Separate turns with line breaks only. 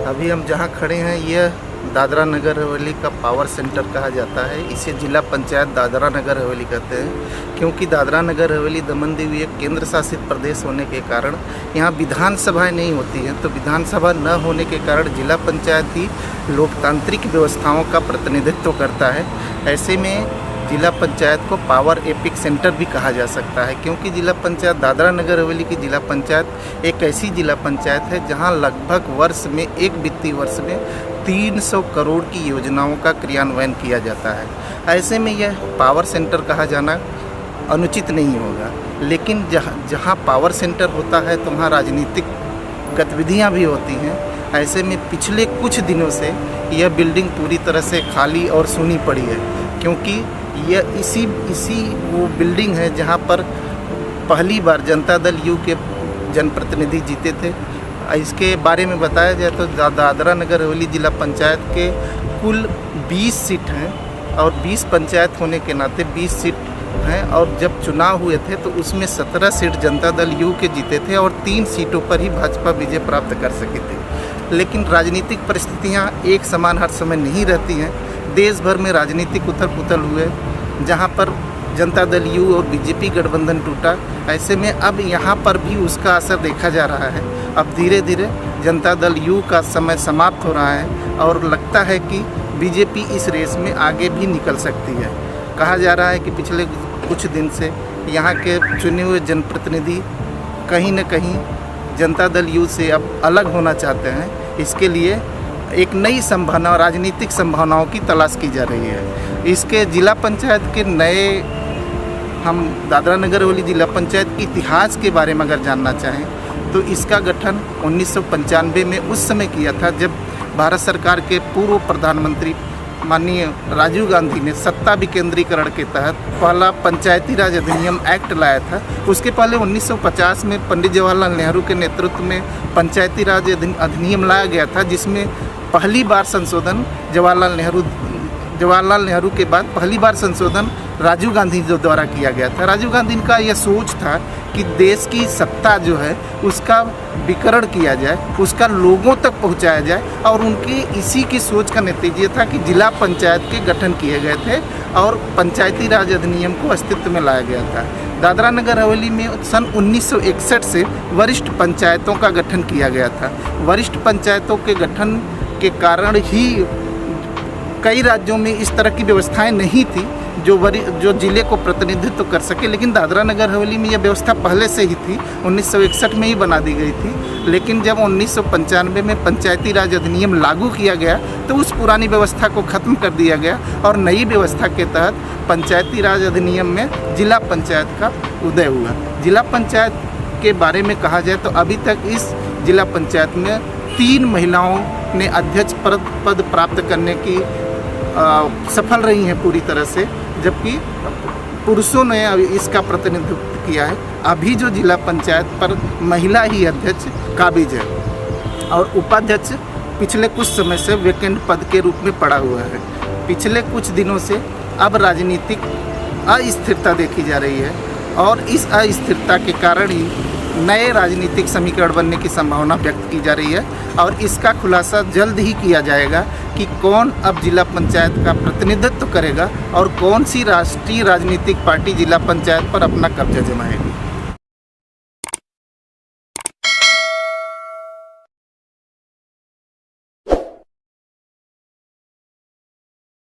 अभी हम जहाँ खड़े हैं यह दादरा नगर हवेली का पावर सेंटर कहा जाता है। इसे जिला पंचायत दादरा नगर हवेली कहते हैं, क्योंकि दादरा नगर हवेली दमन दीव एक केंद्र शासित प्रदेश होने के कारण यहाँ विधानसभाएं नहीं होती हैं। तो विधानसभा न होने के कारण जिला पंचायत ही लोकतांत्रिक व्यवस्थाओं का प्रतिनिधित्व करता है। ऐसे में जिला पंचायत को पावर एपिक सेंटर भी कहा जा सकता है, क्योंकि जिला पंचायत दादरा नगर हवेली की जिला पंचायत एक ऐसी जिला पंचायत है जहां लगभग वर्ष में एक वित्तीय वर्ष में 300 करोड़ की योजनाओं का क्रियान्वयन किया जाता है। ऐसे में यह पावर सेंटर कहा जाना अनुचित नहीं होगा, लेकिन जहां पावर सेंटर होता है तो वहाँ राजनीतिक गतिविधियाँ भी होती हैं। ऐसे में पिछले कुछ दिनों से यह बिल्डिंग पूरी तरह से खाली और सूनी पड़ी है, क्योंकि यह इसी वो बिल्डिंग है जहां पर पहली बार जनता दल यू के जनप्रतिनिधि जीते थे। इसके बारे में बताया जाए तो दादरा नगर हवेली जिला पंचायत के कुल 20 सीट हैं और 20 पंचायत होने के नाते 20 सीट हैं, और जब चुनाव हुए थे तो उसमें 17 सीट जनता दल यू के जीते थे और 3 सीटों पर ही भाजपा विजय प्राप्त कर सकी थी। लेकिन राजनीतिक परिस्थितियाँ एक समान हर समय नहीं रहती हैं। देश भर में राजनीतिक उथल पुथल हुए, जहां पर जनता दल यू और बीजेपी गठबंधन टूटा। ऐसे में अब यहां पर भी उसका असर देखा जा रहा है। अब धीरे धीरे जनता दल यू का समय समाप्त हो रहा है और लगता है कि बीजेपी इस रेस में आगे भी निकल सकती है। कहा जा रहा है कि पिछले कुछ दिन से यहाँ के चुने हुए जनप्रतिनिधि कहीं न कहीं जनता दल यू से अब अलग होना चाहते हैं। इसके लिए एक नई संभावना, राजनीतिक संभावनाओं की तलाश की जा रही है। इसके जिला पंचायत के नए, हम दादरा नगर हवेली जिला पंचायत के इतिहास के बारे में अगर जानना चाहें तो इसका गठन 1995 में उस समय किया था, जब भारत सरकार के पूर्व प्रधानमंत्री माननीय राजीव गांधी ने सत्ता विकेंद्रीकरण के तहत पहला पंचायती राज अधिनियम एक्ट लाया था। उसके पहले 1950 में पंडित जवाहरलाल नेहरू के नेतृत्व में पंचायती राज अधिनियम लाया गया था, जिसमें पहली बार संशोधन जवाहरलाल नेहरू के बाद पहली बार संशोधन राजीव गांधी द्वारा किया गया था। राजीव गांधी का यह सोच था कि देश की सत्ता जो है उसका विकरण किया जाए, उसका लोगों तक पहुंचाया जाए, और उनकी इसी की सोच का नतीजा था कि जिला पंचायत के गठन किए गए थे और पंचायती राज अधिनियम को अस्तित्व में लाया गया था। दादरा नगर हवेली में सन 1961 से वरिष्ठ पंचायतों का गठन किया गया था। वरिष्ठ पंचायतों के गठन के कारण ही कई राज्यों में इस तरह की व्यवस्थाएं नहीं थी जो जिले को प्रतिनिधित्व कर सके, लेकिन दादरा नगर हवेली में यह व्यवस्था पहले से ही थी। 1961 में ही बना दी गई थी, लेकिन जब 1995 में पंचायती राज अधिनियम लागू किया गया तो उस पुरानी व्यवस्था को ख़त्म कर दिया गया और नई व्यवस्था के तहत पंचायती राज अधिनियम में जिला पंचायत का उदय हुआ। जिला पंचायत के बारे में कहा जाए तो अभी तक इस जिला पंचायत में 3 महिलाओं ने अध्यक्ष पद प्राप्त करने की सफल रही हैं पूरी तरह से, जबकि पुरुषों ने इसका प्रतिनिधित्व किया है। अभी जो जिला पंचायत पर महिला ही अध्यक्ष काबिज है और उपाध्यक्ष पिछले कुछ समय से वैकेंट पद के रूप में पड़ा हुआ है। पिछले कुछ दिनों से अब राजनीतिक अस्थिरता देखी जा रही है और इस अस्थिरता के कारण ही नए राजनीतिक समीकरण बनने की संभावना व्यक्त की जा रही है और इसका खुलासा जल्द ही किया जाएगा कि कौन अब जिला पंचायत का प्रतिनिधित्व करेगा और कौन सी राष्ट्रीय राजनीतिक पार्टी जिला पंचायत पर अपना कब्जा जमाएगी।